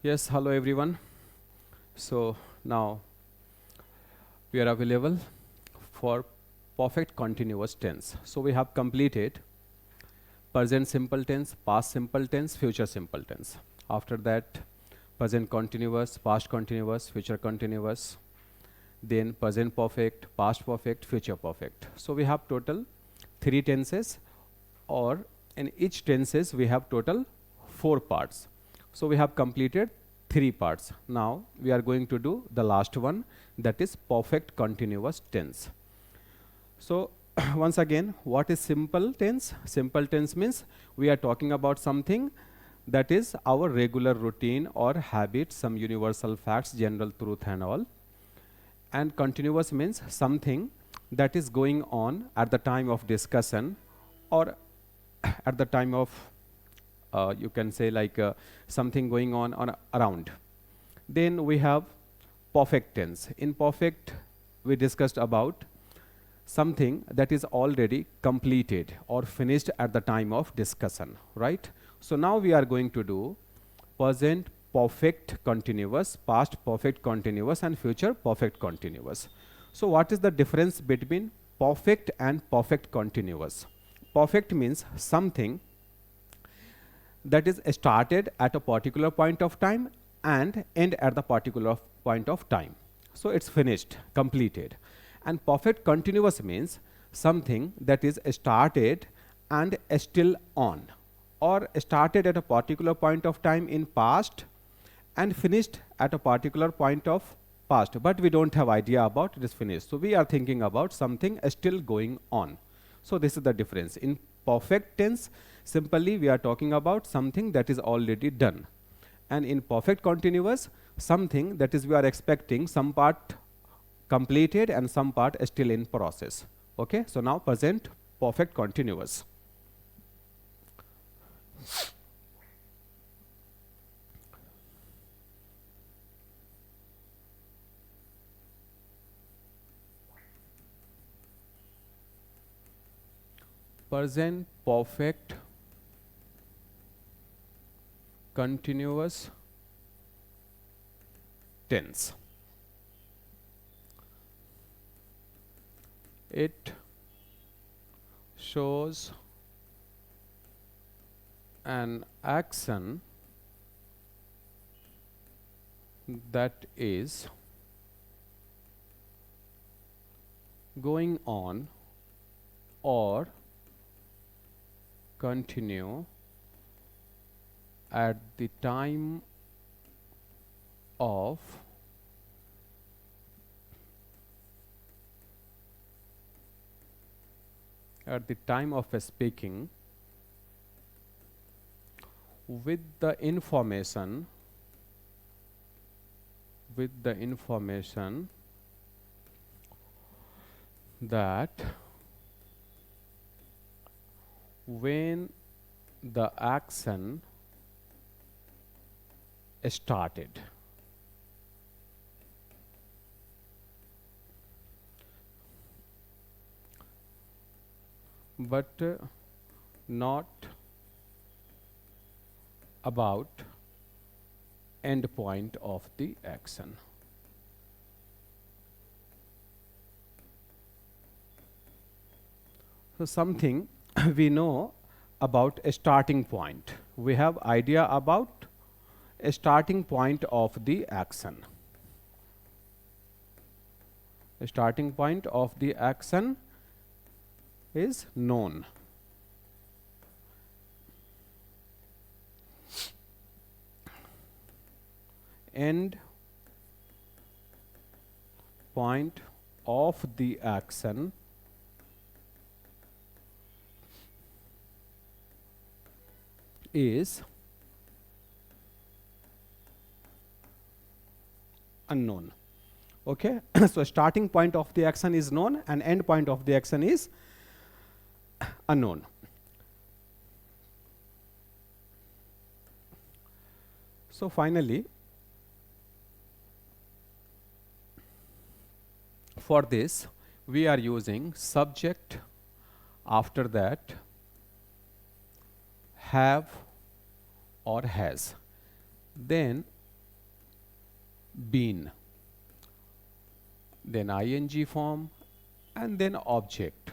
Yes, hello everyone. So now we are available for perfect continuous tense. So we have completed present simple tense, past simple tense, future simple tense. After that, present continuous, past continuous, future continuous, then present perfect, past perfect, future perfect. So we have total 3 tenses, or in each tenses we have total 4 parts. So we have completed 3 parts. Now we are going to do the last one, that is perfect continuous tense. So once again, what is simple tense? Simple tense means we are talking about something that is our regular routine or habit, some universal facts, general truth and all. And continuous means something that is going on at the time of discussion, or at the time of you can say like something going on around. Then we have perfect tense. In perfect, we discussed about something that is already completed or finished at the time of discussion, right? So now we are going to do present perfect continuous, past perfect continuous, and future perfect continuous. So what is the difference between perfect and perfect continuous? Perfect means something that is started at a particular point of time and end at the particular point of time. So it's finished, completed. And perfect continuous means something that is started and still on, or started at a particular point of time in past and finished at a particular point of past, but we don't have idea about it is finished. So we are thinking about something still going on. So this is the difference. In perfect tense, simply we are talking about something that is already done. And in perfect continuous, something that is we are expecting some part completed and some part still in process. Okay, so now present perfect continuous. Present perfect continuous tense. It shows an action that is going on or continue at the time of speaking with the information that when the action started. But not about end point of the action. So something we know about a starting point. We have idea about a starting point of the action. A starting point of the action is known. End point of the action is unknown. Okay, so starting point of the action is known and end point of the action is unknown. So finally, for this we are using subject, after that have or has, then been, then ing form, and then object.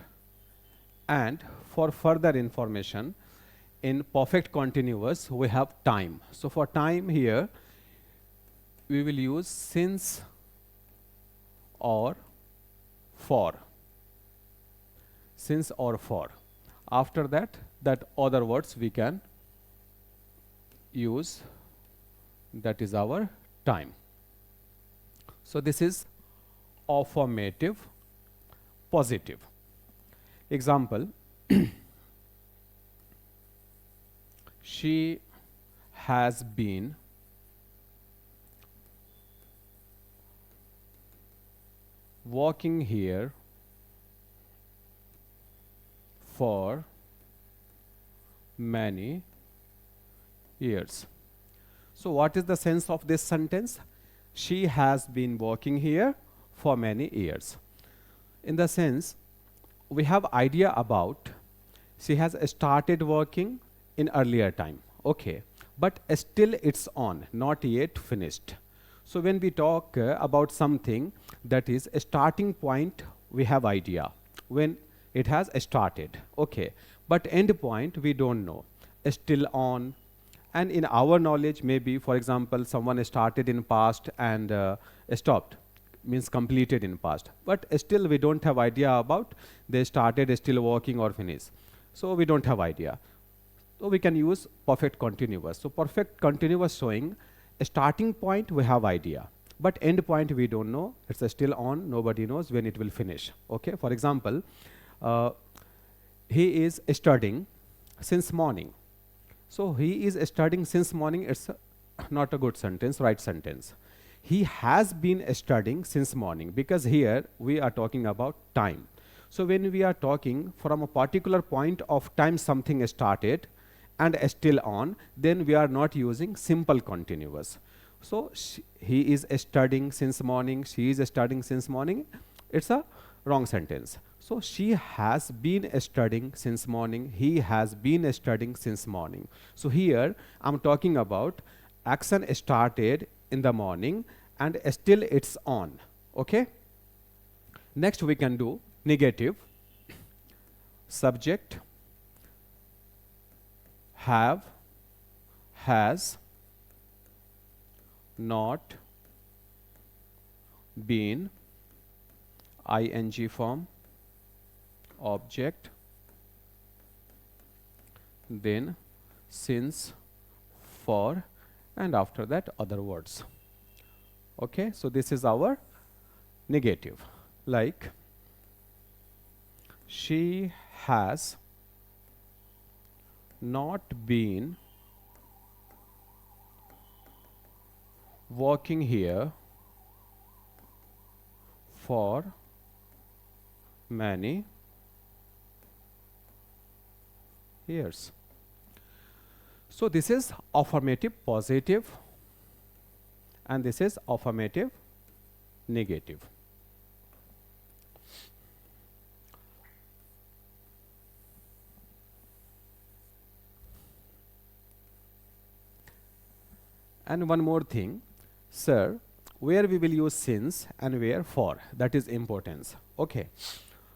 And for further information, in perfect continuous we have time. So for time here we will use since or for. Since or for. After that, other words we can use, that is our time. So this is affirmative positive. Example, she has been walking here for many years. So what is the sense of this sentence? She has been working here for many years. In the sense, we have idea about she has started working in earlier time, okay, but still it's on, not yet finished. So when we talk about something, that is a starting point, we have idea when it has started, okay, but end point we don't know, still on. And in our knowledge, maybe for example someone started in past and stopped, means completed in past, but still we don't have idea about they started, still working, or finished. So we don't have idea. So we can use perfect continuous. So perfect continuous showing a starting point we have idea, but end point we don't know, it's still on, nobody knows when it will finish, okay. For example, he is studying since morning. So he is studying since morning, it's not a good sentence, right sentence. He has been studying since morning, because here we are talking about time. So when we are talking from a particular point of time something started and still on, then we are not using simple continuous. So he is studying since morning, she is studying since morning, it's a wrong sentence. So she has been studying since morning, he has been studying since morning. So here I'm talking about action started in the morning and still it's on, okay. Next we can do negative. Subject, have, has, not, been, ing form, object, then since, for, and after that other words, okay. So this is our negative. Like, she has not been working here for many years. So this is affirmative positive and this is affirmative negative. And one more thing, sir, where we will use since and where for, that is importance, okay.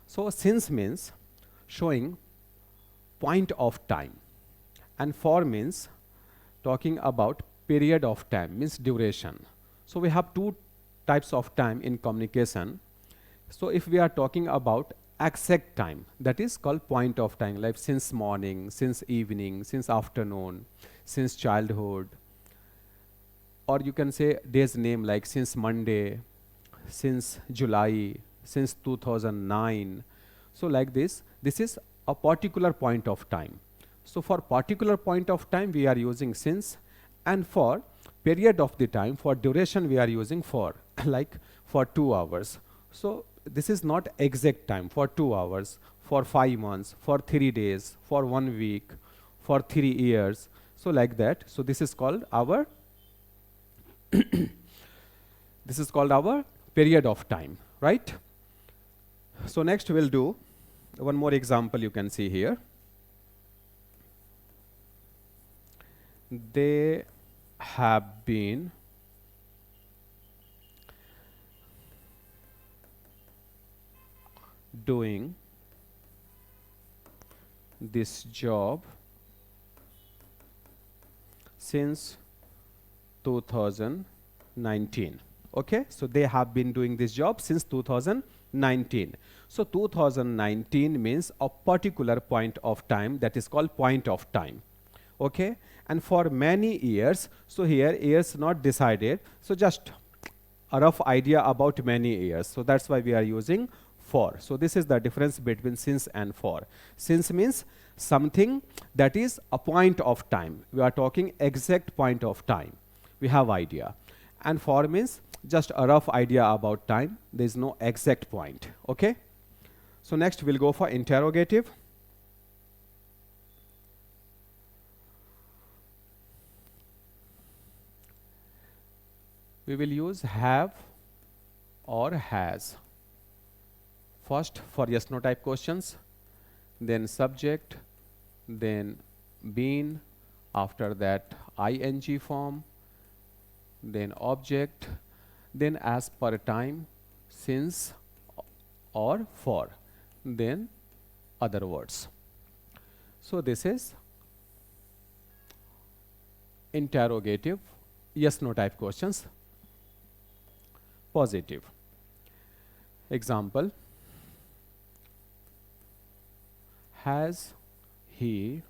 So since means showing point of time, and for means talking about period of time, means duration. So we have two types of time in communication. So if we are talking about exact time, that is called point of time, like since morning, since evening, since afternoon, since childhood, or you can say day's name like since Monday, since July, since 2009. So like this is a particular point of time. So for particular point of time we are using since, and for period of the time, for duration we are using for, like for 2 hours. So this is not exact time, for 2 hours, for 5 months, for 3 days, for 1 week, for 3 years. So like that. So this is called our this is called our period of time, right? So next we'll do one more example you can see here. They have been doing this job since 2019. Okay, so they have been doing this job since 2019. So 2019 means a particular point of time, that is called point of time. Okay, and for many years, so here years not decided, so just a rough idea about many years, so that's why we are using for. So this is the difference between since and for. Since means something that is a point of time, we are talking exact point of time, we have idea. And for means just a rough idea about time, there is no exact point. Okay, so next we'll go for interrogative. We will use have or has first for yes no type questions, then subject, then been, after that ing form, then object, then as per time, since or for, then other words. So this is interrogative yes no type questions. Positive example, has he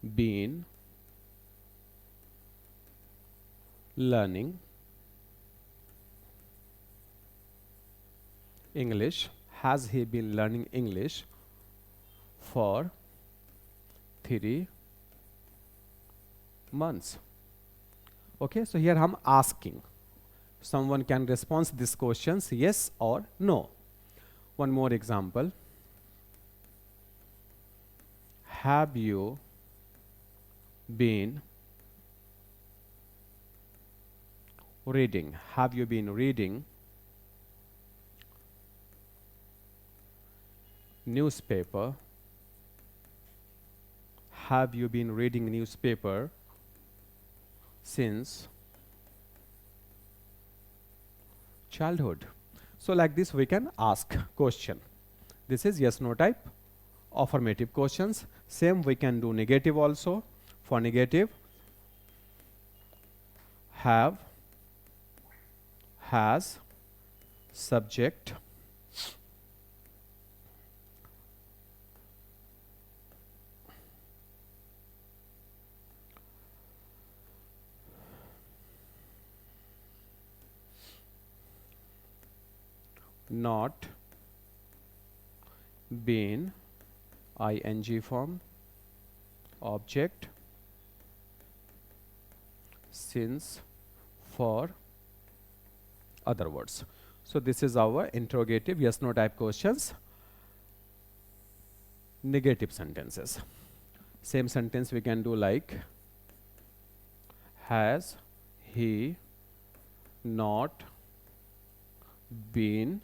been learning English? Has he been learning English for 3 months? Okay, so here I'm asking. Someone can respond these questions yes or no. One more example. Have you been reading? Have you been reading newspaper? Have you been reading newspaper since childhood? So like this we can ask question. This is yes no type affirmative questions. Same we can do negative also. For negative, have, has, subject, not been, ing form, object, since, for, other words. So this is our interrogative yes no type questions. Negative sentences. Same sentence we can do like, has he not been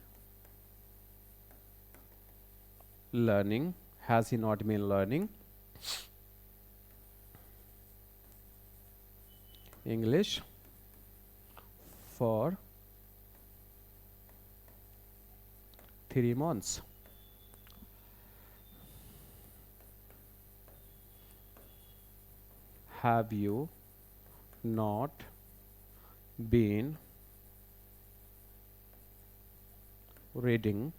learning? Has he not been learning English for 3 months? Have you not been reading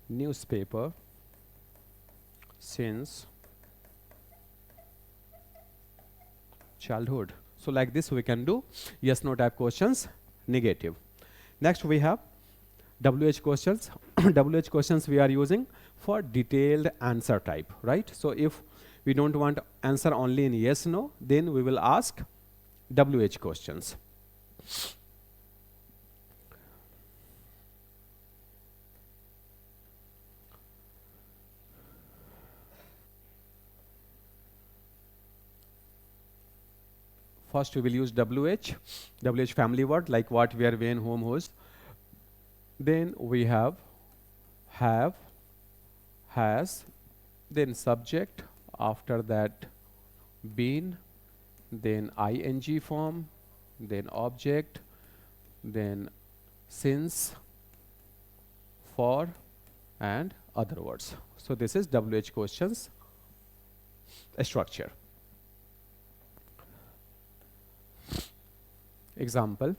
newspaper since childhood? So like this we can do yes no type questions negative. Next we have WH questions. WH questions we are using for detailed answer type, right? So if we don't want answer only in yes no, then we will ask WH questions. First we will use WH family word like what, where, when, whom, whose. Then we have, has, then subject, after that been, then ing form, then object, then since, for, and other words. So this is WH questions structure. Example: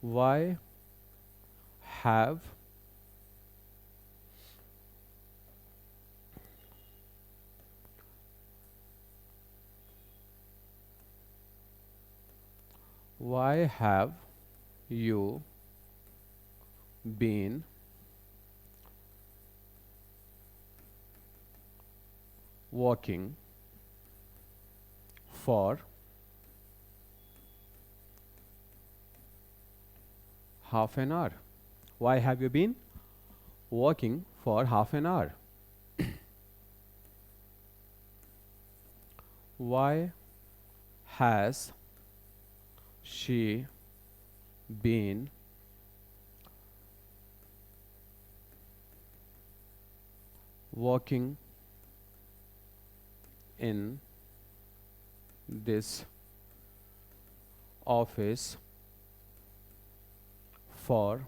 why have you been walking for half an hour? Why have you been walking for half an hour? Why has she been working in this office for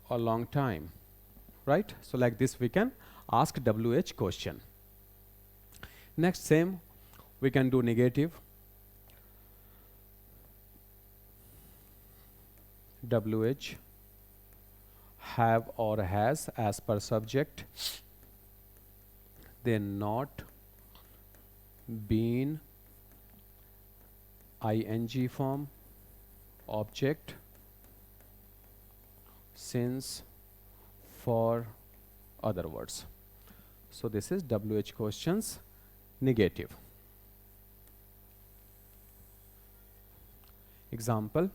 a long time? Right? So like this we can ask WH question. Next, same we can do negative. WH have or has as per subject, then not, been, ing form, object, since, for, other words. So this is WH questions negative. Example: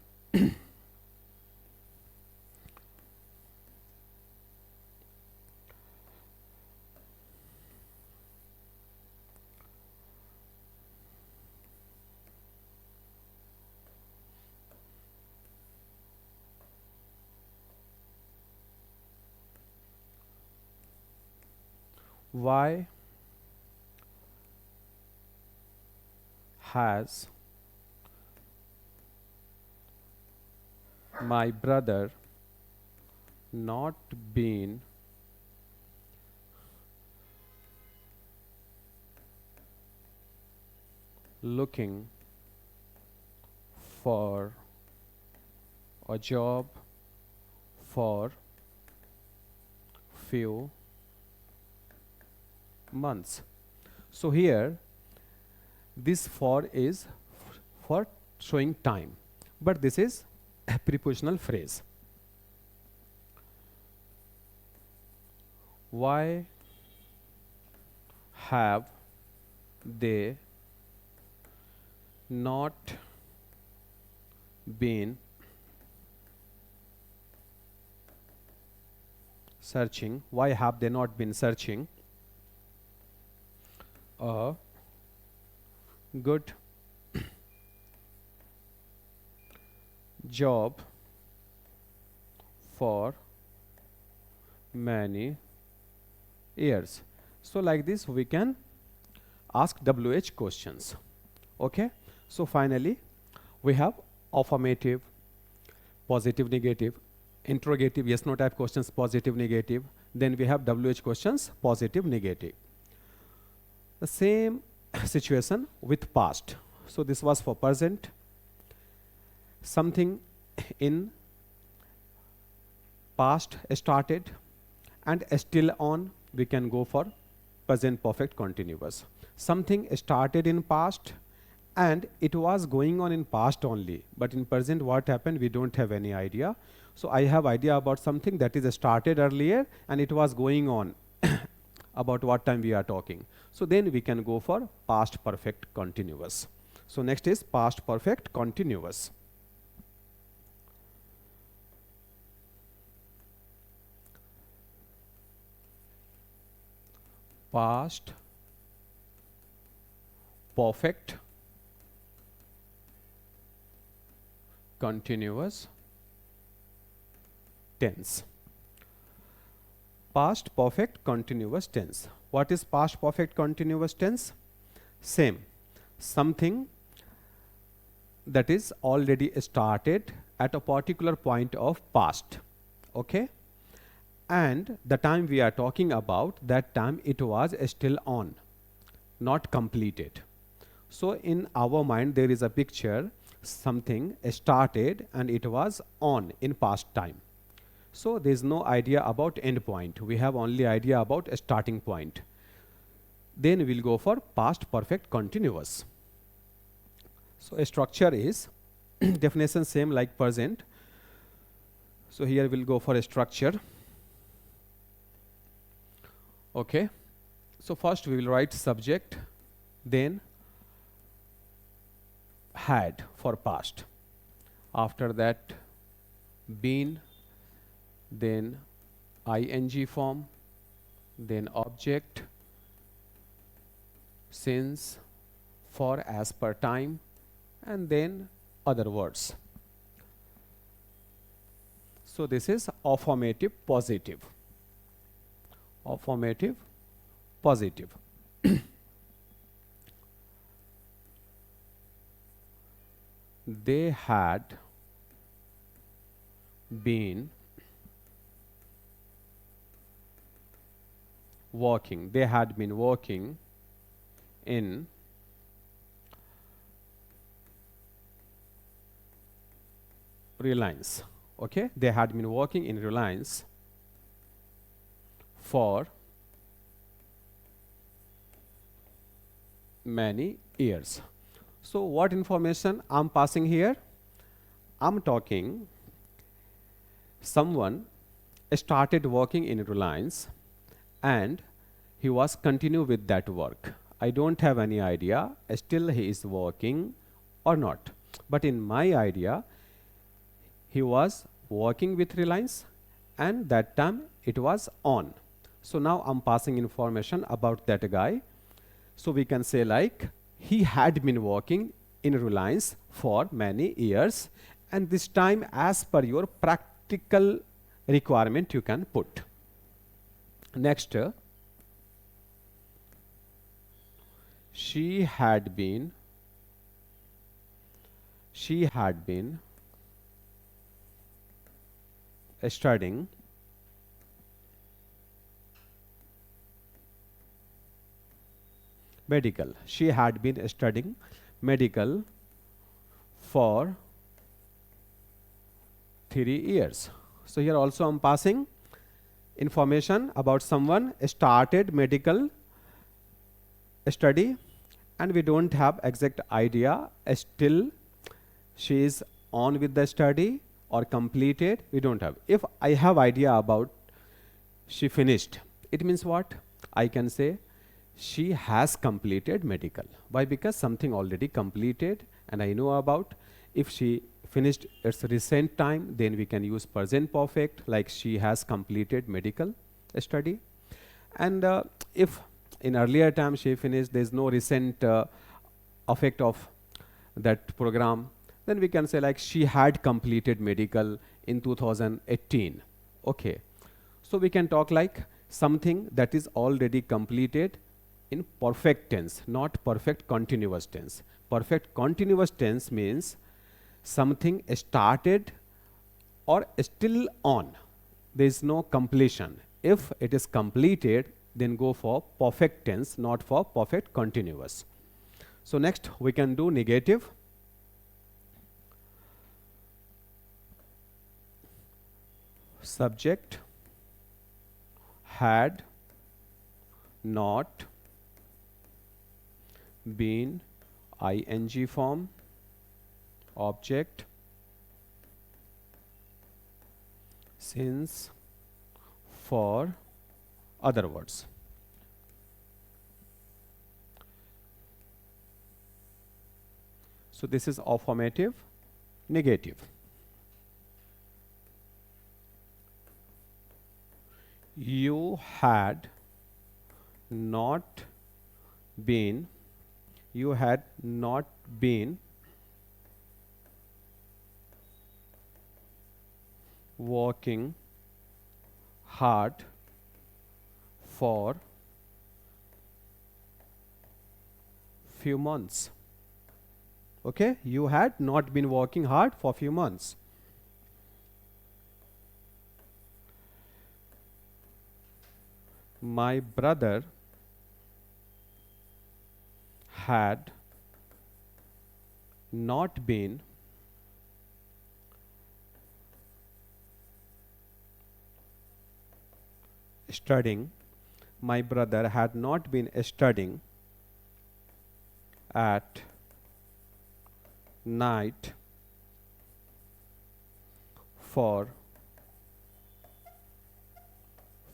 why has my brother not been looking for a job for few months? So here this for is for showing time, but this is a prepositional phrase. Why have they not been searching? Why have they not been searching a good job for many years? So like this we can ask WH questions. Okay, so finally we have affirmative, positive, negative, interrogative, yes no type questions, positive, negative, then we have WH questions positive, negative. The same situation with past. So this was for present. Something in past started and still on, we can go for present perfect continuous. Something started in past and it was going on in past only, but in present what happened we don't have any idea. So I have idea about something that is started earlier and it was going on about what time we are talking. So then we can go for past perfect continuous. So next is past perfect continuous. Past perfect continuous tense. Past perfect continuous tense. What is past perfect continuous tense? Same, something that is already started at a particular point of past. Okay, and the time we are talking about, that time it was still on, not completed. So in our mind there is a picture, something started and it was on in past time. So there is no idea about end point, we have only idea about a starting point. Then we'll go for past perfect continuous. So a structure is definition same like present. So here we'll go for a structure. Okay, so first we will write subject, then had for past, after that been, then ing form, then object, since, for, as per time, and then other words. So this is affirmative positive. Affirmative positive. They had been working. They had been working in Reliance. Okay, they had been working in Reliance for many years. So what information I'm passing here? I'm talking someone started working in Reliance and he was continue with that work. I don't have any idea still he is working or not, but in my idea he was working with Reliance and that time it was on. So now I'm passing information about that guy. So we can say like he had been working in Reliance for many years, and this time as per your practical requirement you can put. Next, she had been studying medical. She had been studying medical for 3 years. So here also I'm passing information about someone started medical study and we don't have exact idea still she is on with the study or completed, we don't have. If I have idea about she finished, it means what? I can say she has completed medical. Why? Because something already completed and I know about. If she finished its recent time, then we can use present perfect like she has completed medical study. And if in earlier time she finished, there is no recent effect of that program, then we can say like she had completed medical in 2018. Okay, so we can talk like something that is already completed in perfect tense, not perfect continuous tense. Perfect continuous tense means something started or still on, there is no completion. If it is completed, then go for perfect tense, not for perfect continuous. So next we can do negative. Subject had not been ing form, object, since, for, other words. So this is affirmative. Negative. You had not been working hard few months. Okay, you had not been working hard for few months. My brother had not been studying. My brother had not been studying at night for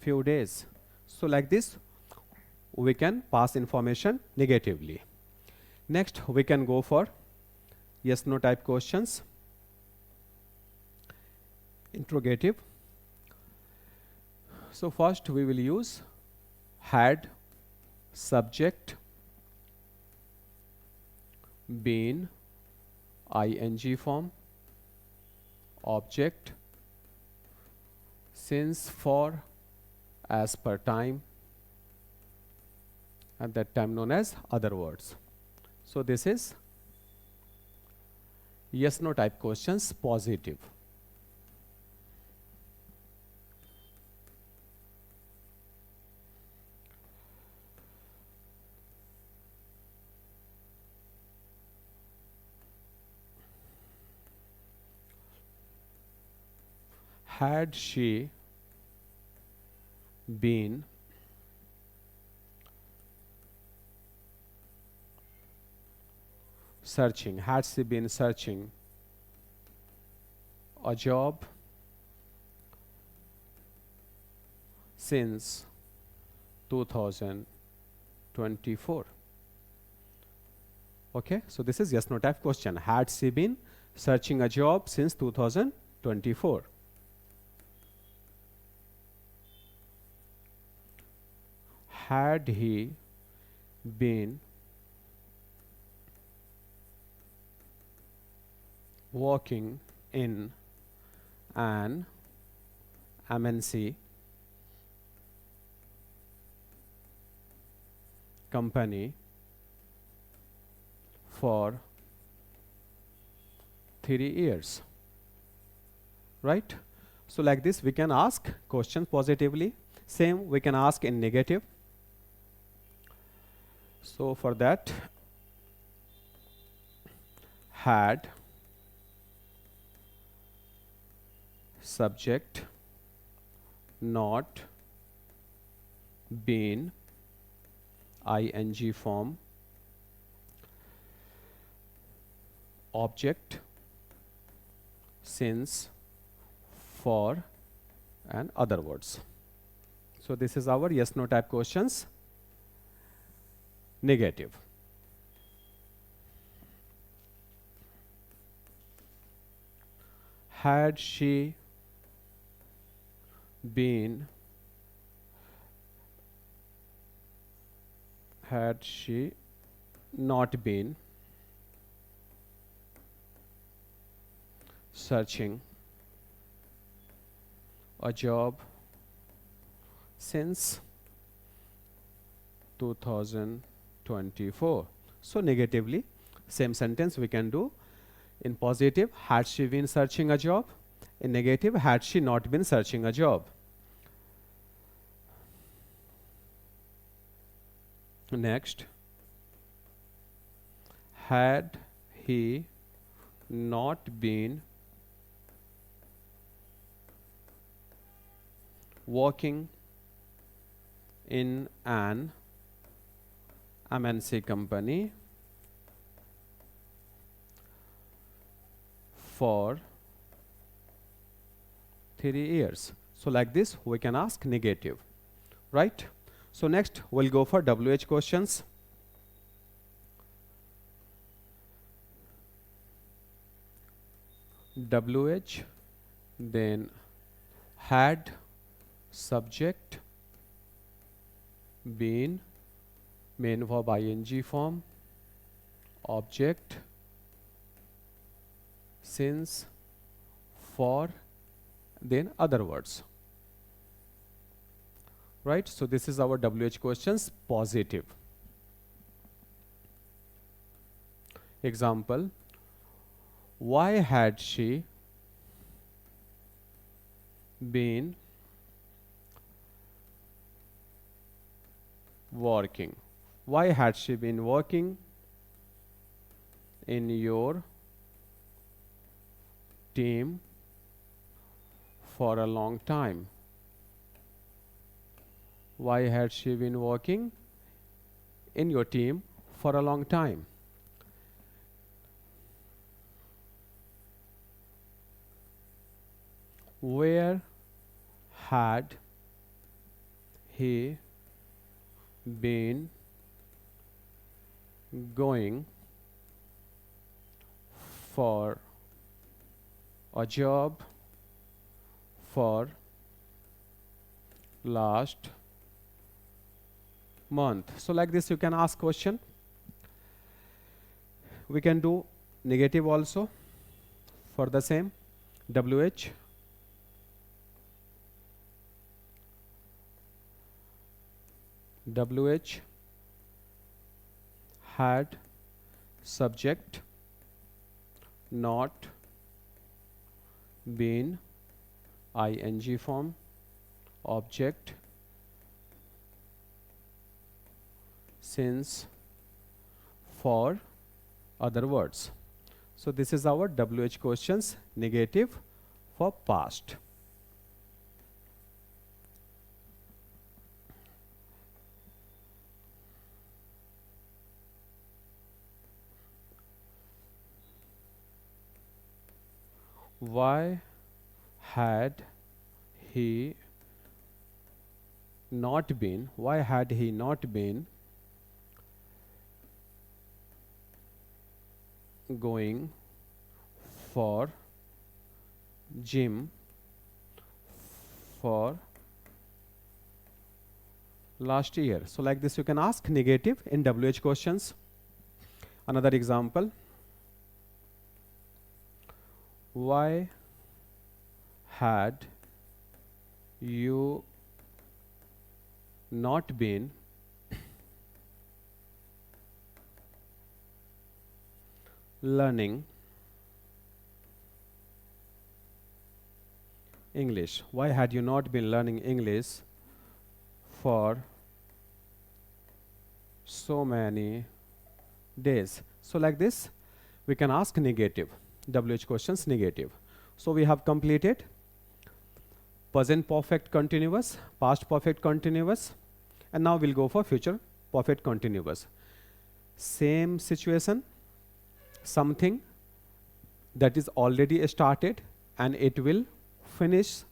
few days. So like this we can pass information negatively. Next we can go for yes no type questions. Interrogative. So first we will use had, subject, been, ing form, object, since, for, as per time, and that time known as other words. So this is yes no type questions, positive. Had she been searching, had she been searching a job since 2024? Okay, so this is yes no type question. Had she been searching a job since 2024? Had he been working in an MNC company for 3 years? Right? So like this we can ask questions positively. Same we can ask in negative. So for that, had, subject, not, been, ing form, object, since, for, and other words. So this is our yes no type questions. Negative. Had she been not been searching a job since 2024? So negatively, same sentence we can do. In positive, had she been searching a job? In negative, had she not been searching a job? Next, had he not been working in an MNC company for 3 years? So like this we can ask negative, right? So next we'll go for WH questions. WH, then had, subject, been, main verb ing form, object, since, for, then other words. Right? So this is our WH questions, positive. Example, why had she been working? Why had she been working in your team for a long time? Why had she been working in your team for a long time? Where had he been going for a job for last month? So like this you can ask question. We can do negative also for the same. WH had subject not been ing form, object since, for other words. So this is our WH questions, negative for past. Why had he not been going for gym for last year? So like this you can ask negative in WH questions. Another example, why had you not been learning English? Why had you not been learning English for so many days? So like this we can ask negative, WH questions negative. So we have completed present perfect continuous, past perfect continuous, and now we'll go for future perfect continuous. Same situation, something that is already started and it will finish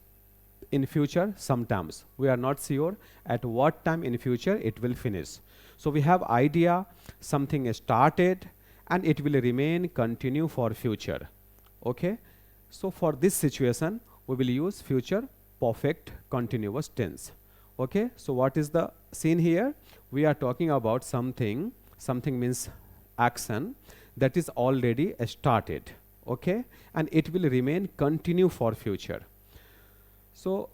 in future sometimes. We are not sure at what time in future it will finish. So we have idea something started and it will remain continue for future. Okay, so for this situation we will use future perfect continuous tense. Okay, so what is the scene here? We are talking about something means action that is already started, okay, and it will remain continue for future. So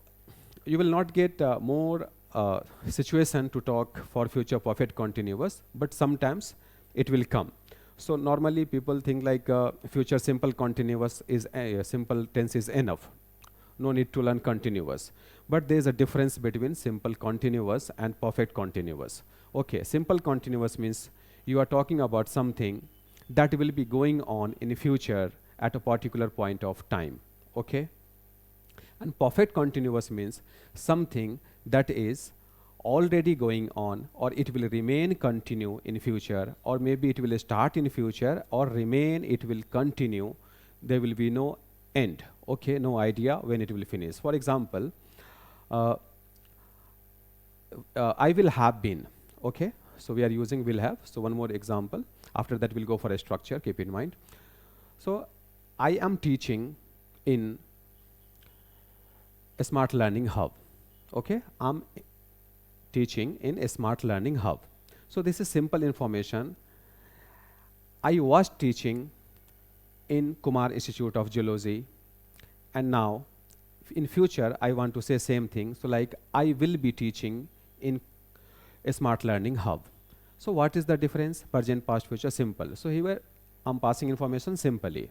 you will not get more situation to talk for future perfect continuous, but sometimes it will come. So normally people think like future simple continuous is simple tense is enough, no need to learn continuous. But there is a difference between simple continuous and perfect continuous. Okay, simple continuous means you are talking about something that will be going on in the future at a particular point of time. Okay, and perfect continuous means something that is already going on, or it will remain continue in future, or maybe it will start in future, or remain it will continue. There will be no end. Okay, no idea when it will finish. For example, I will have been. Okay, so we are using will have. So one more example. After that we'll go for a structure, keep in mind. So I am teaching in a smart learning hub. Okay, I'm teaching in a smart learning hub. So this is simple information. I was teaching in Kumar Institute of Zoology, and now in future I want to say same thing. So like I will be teaching in a smart learning hub. So what is the difference? Present, past, future, simple. So here I'm passing information simply.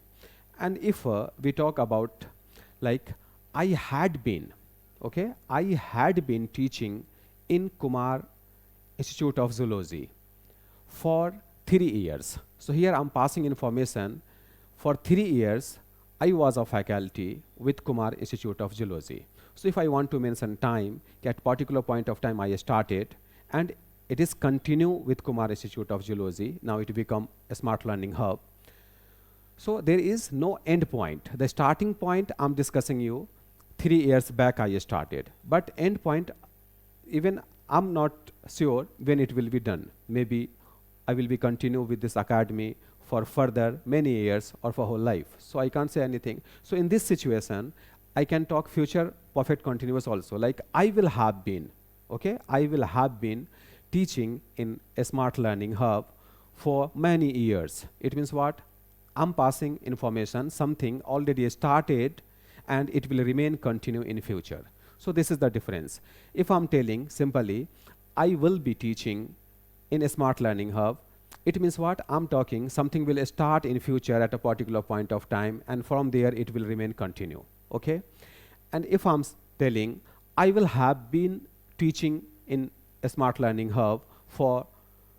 And if we talk about like I had been, okay, I had been teaching in Kumar Institute of Zoology for 3 years. So here I'm passing information. For 3 years, I was a faculty with Kumar Institute of Zoology. So if I want to mention time, at particular point of time I started, and it is continue with Kumar Institute of Zoology. Now it become a smart learning hub. So there is no end point. The starting point I'm discussing you 3 years back I started, but end point even I'm not sure when it will be done. Maybe I will be continue with this academy for further many years or for whole life. So I can't say anything. So in this situation, I can talk future perfect continuous also. Like I will have been, okay, I will have been teaching in a smart learning hub for many years. It means what? I'm passing information, something already started and it will remain continue in future. So this is the difference. If I'm telling simply, I will be teaching in a smart learning hub, it means what? I'm talking something will start in future at a particular point of time and from there it will remain continue, okay? And if I'm telling, I will have been teaching in a smart learning hub for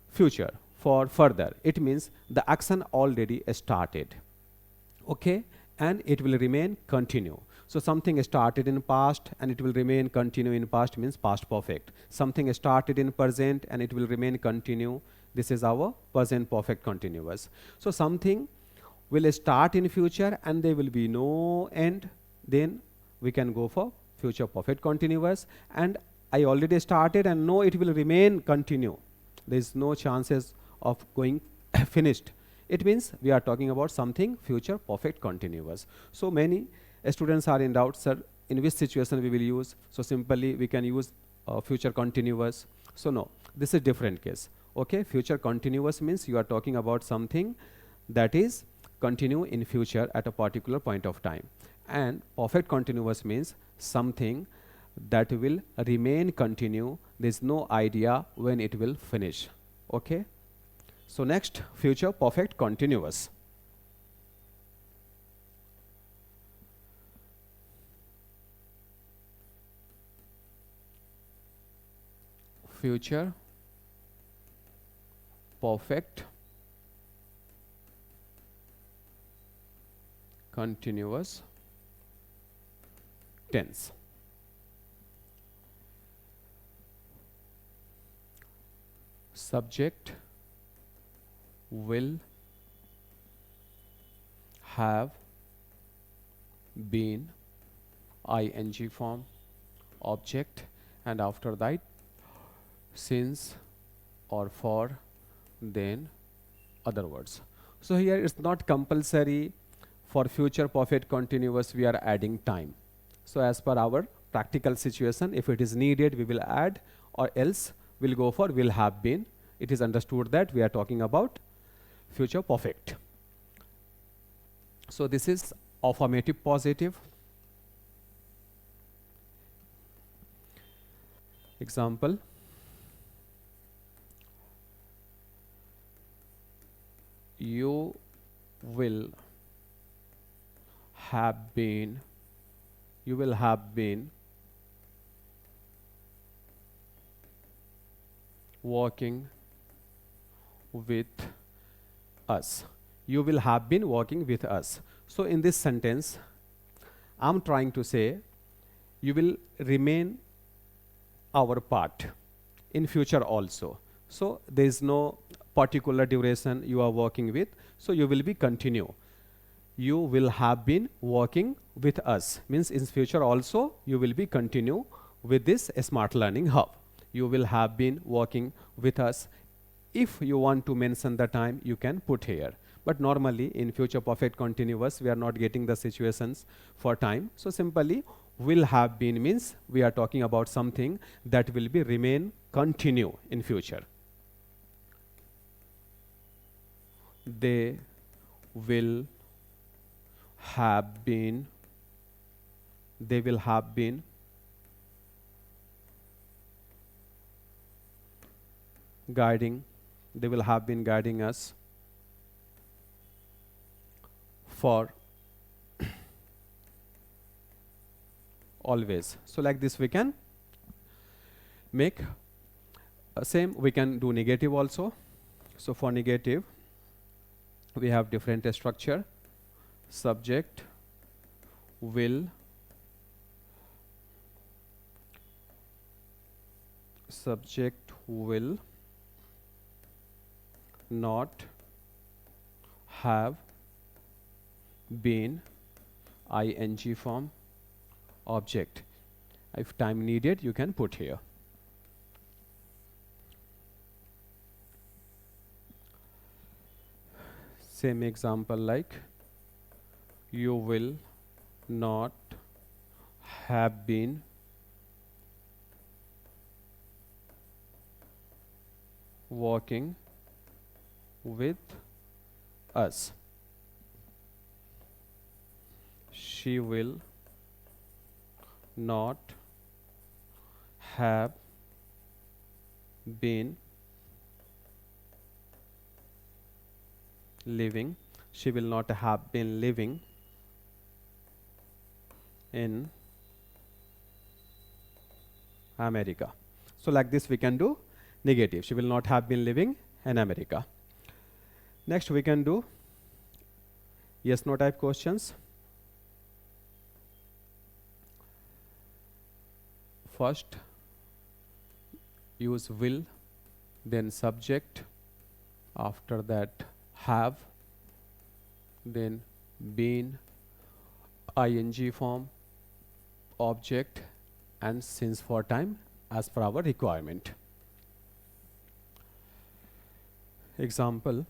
future, for further, it means the action already started, okay? And it will remain continue. So something started in past and it will remain continue in past means past perfect. Something started in present and it will remain continue. This is our present perfect continuous. So something will start in future and there will be no end. Then we can go for future perfect continuous. And I already started and no, it will remain continue. There is no chances of going finished. It means we are talking about something future perfect continuous. So many students are in doubt, sir, in which situation we will use. So simply we can use future continuous. So no, this is different case. Okay, future continuous means you are talking about something that is continue in future at a particular point of time. And perfect continuous means something that will remain continue. There is no idea when it will finish. Okay. So next, future perfect continuous. Future perfect continuous tense. Subject will have been ing form, object, and after that since or for, then other words. So here it's not compulsory for future perfect continuous we are adding time. So as per our practical situation, if it is needed we will add, or else we'll go for will have been. It is understood that we are talking about future perfect. So this is affirmative positive. Example, you will have been working with us. You will have been working with us. So in this sentence, I'm trying to say you will remain our part in future also. So there is no particular duration you are working with. So you will be continue. You will have been working with us means in future also you will be continue with this smart learning hub. You will have been working with us. If you want to mention the time, you can put here. But normally in future perfect continuous, we are not getting the situations for time. So simply will have been means we are talking about something that will be remain continue in future. They will have been guiding us for always. So like this we can make same. We can do negative also. So for negative we have different structure. Subject will not have been ing form object. If time needed, you can put here. Same example like you will not have been working with us. She will not have been living. She will not have been living in America. So like this we can do negative. She will not have been living in America. Next we can do yes no type questions. First use will, then subject, after that have, then been, ing form, object, and since for time as per our requirement. Example,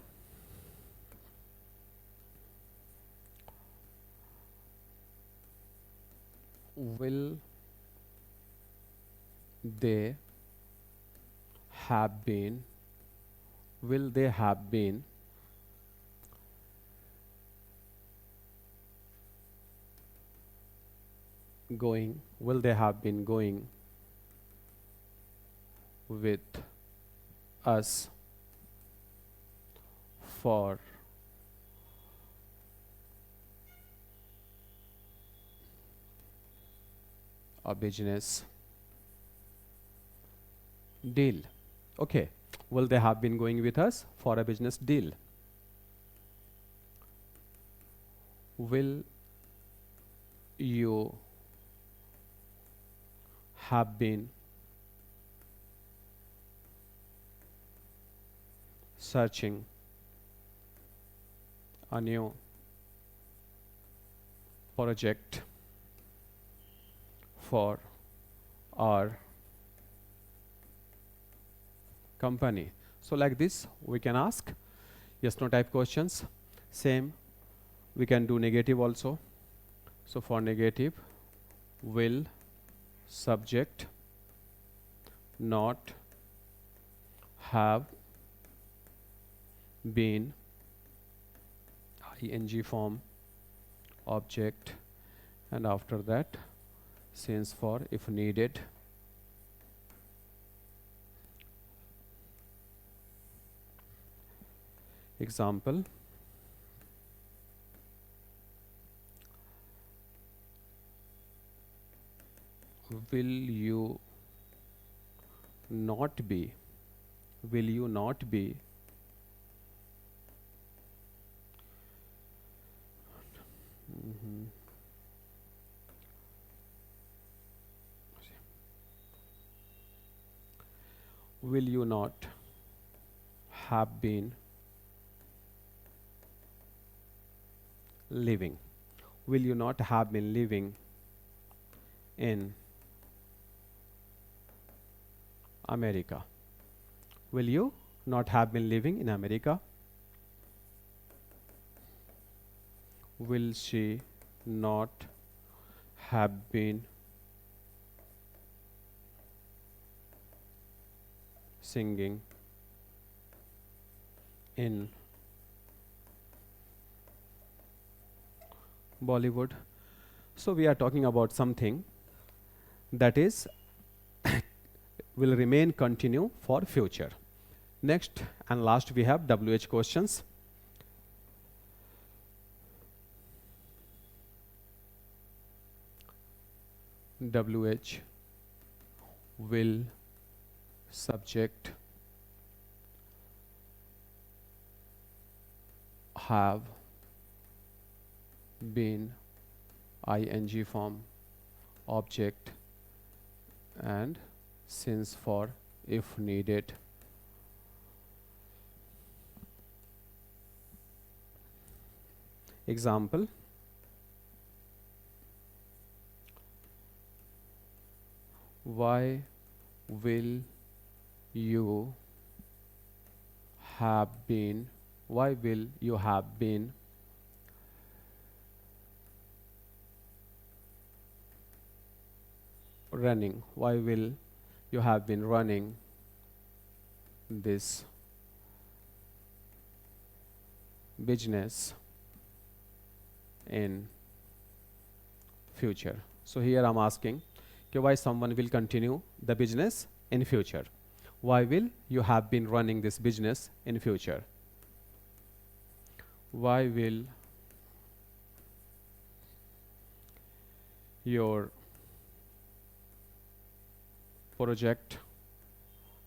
will they have been going with us for a business deal. Okay, will they have been going with us for a business deal? Will you have been searching a new project for our company? So like this we can ask yes no type questions. Same we can do negative also. So for negative, will subject not have been ing form object, and after that since for if needed. Example, will you not be will you not have been living? Will you not have been living in America? Will you not have been living in America? Will she not have been singing in Bollywood? So we are talking about something that is will remain continue for future. Next and last we have WH questions. WH will subject have been ing form object and since for if needed. Example, why will you have been running, why will you have been running this business in future. So here I'm asking why someone will continue the business in future. Why will you have been running this business in future? Why will your project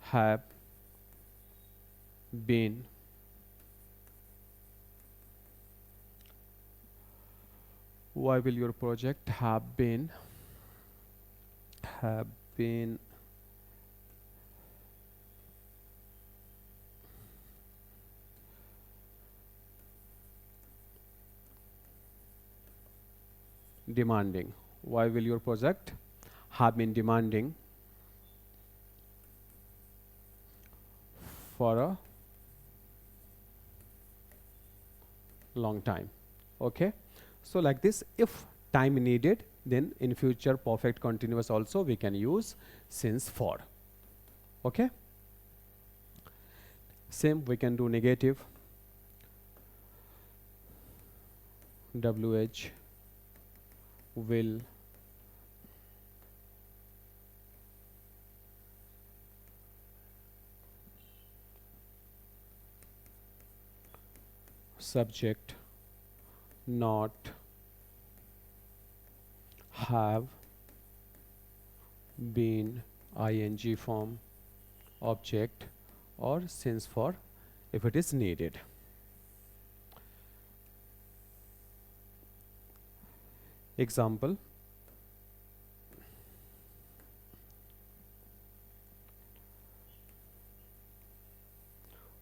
have been demanding? Why will your project have been demanding for a long time? Okay, so like this, if time needed, then in future perfect continuous also we can use since for. Okay, same we can do negative. WH will subject not have been ing form object or since for if it is needed. Example,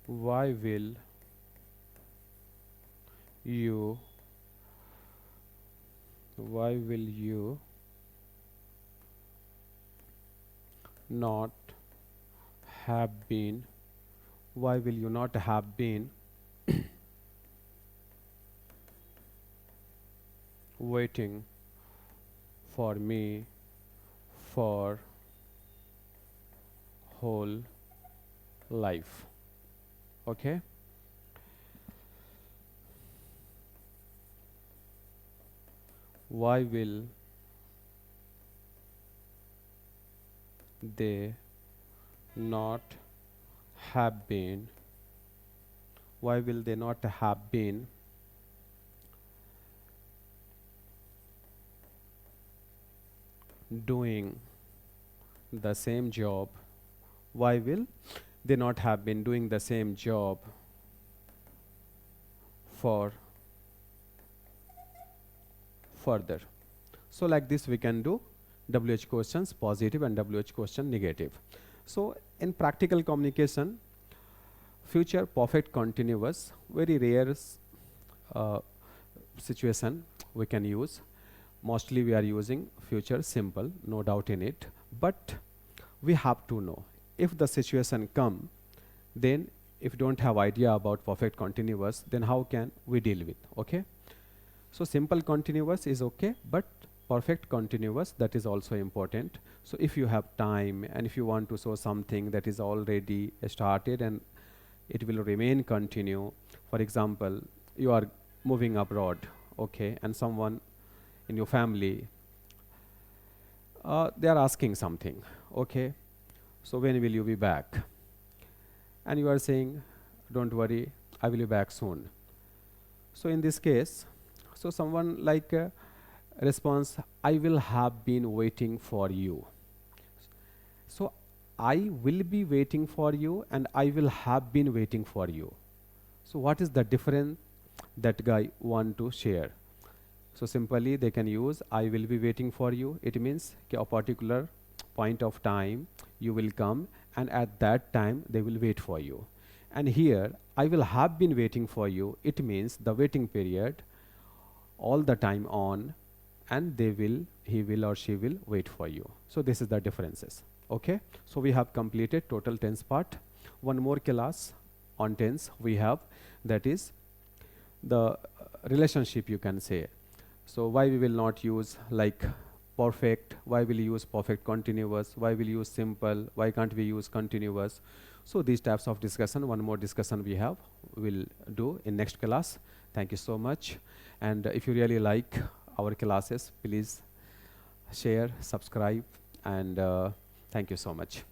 why will you not have been waiting for me for whole life? Okay, why will they not have been doing the same job? Why will they not have been doing the same job for further? So like this we can do WH questions positive and WH question negative. So in practical communication, future perfect continuous, very rare situation we can use. Mostly we are using future simple, no doubt in it, but we have to know if the situation come, then if you don't have idea about perfect continuous, then how can we deal with? Okay, so simple continuous is okay, but perfect continuous, that is also important. So if you have time and if you want to show something that is already started and it will remain continue, for example, you are moving abroad, okay, and someone in your family they are asking something, okay, so when will you be back? And you are saying, don't worry, I will be back soon. So in this case, so someone like Response, I will have been waiting for you. So I will be waiting for you and I will have been waiting for you. So what is the difference that guy want to share? So simply they can use I will be waiting for you. It means a particular point of time you will come and at that time they will wait for you. And here I will have been waiting for you. It means the waiting period all the time on, and he will or she will wait for you. So this is the differences. Okay, so we have completed total tense part. One more class on tense we have, that is the relationship, you can say. So why we will not use like perfect, why will you use perfect continuous, why will you use simple, why can't we use continuous? So these types of discussion, one more discussion we have, will do in next class. Thank you so much. And if you really like our classes, please share, subscribe, and thank you so much.